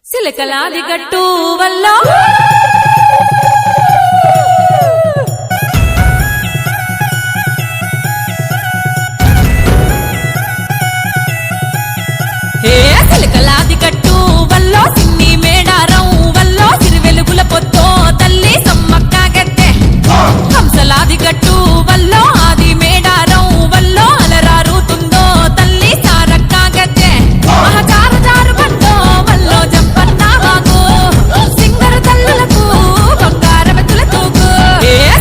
సిలకలాది గట్టు వల్ల సిలకలాది గట్టు వల్ల సిన్ని మేడారం వల్ల సిరివెలుగుల పొత్తో తల్లి సమ్మక్క గద్దె హంసలాది గట్టు వల్ల ఆది మేడారం వల్ల అలరారుతుందో తల్లి సారక్క గద్దె మహజారు జారు బండో వల్ల జంపన్న వాగు సింగరు తల్లులకు బంగారవతుల తూగు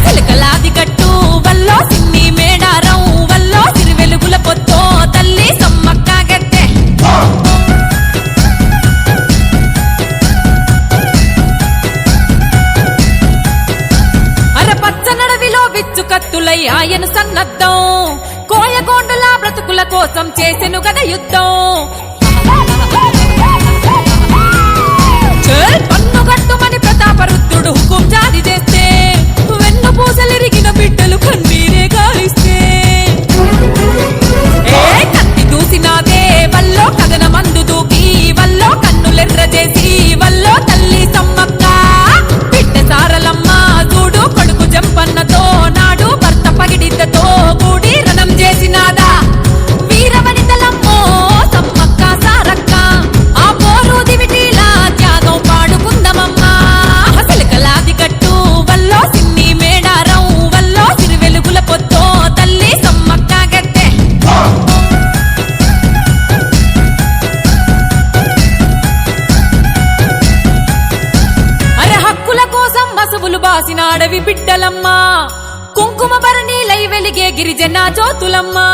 సిలకలాది గట్టు వల్ల సిన్ని మేడారం వల్ల సిరివెలుగుల పొత్తో తల్లి సమ్మక్క గద్దె విచ్చు కత్తులై ఆయన సన్నద్ధం కోయగోండుల బ్రతుకుల కోసం చేసెను గద యుద్ధం పన్నుగట్టుమని ప్రతాపరుద్రుడు హుకుం జారీ చేస్తే వెన్ను పూసలిరిగిన బిడ్డలు కన్నీరే గాలిస్తే కత్తి దూసినాదే వల్లో కగన మందు దూకి వల్లో కన్నులెర్ర చేసి వల్లో తల్లి సమ్మక్క బిడ్డ సారలమ్మ చూడు కొడుకు జంపన్నతో నాడు భర్త పగిడిద్దతో కూడి రణం చేసినాదా వీరవనితలమ్మో సమ్మక్క సారక్క ఆ పోరు దివిటీలా త్యాగం పాడుకుందమమ్మా సిలకలాది గట్టు వల్లో సిన్ని మేడారం వల్లో సిరివెలుగుల పొత్తో తల్లి సమ్మక్క గద్దె అరే హక్కుల కోసం మసువులు బాసిన అడవి బిడ్డలమ్మా కుంకుమ భరణీలై వెలిగే గిరిజన జ్యోతులమ్మా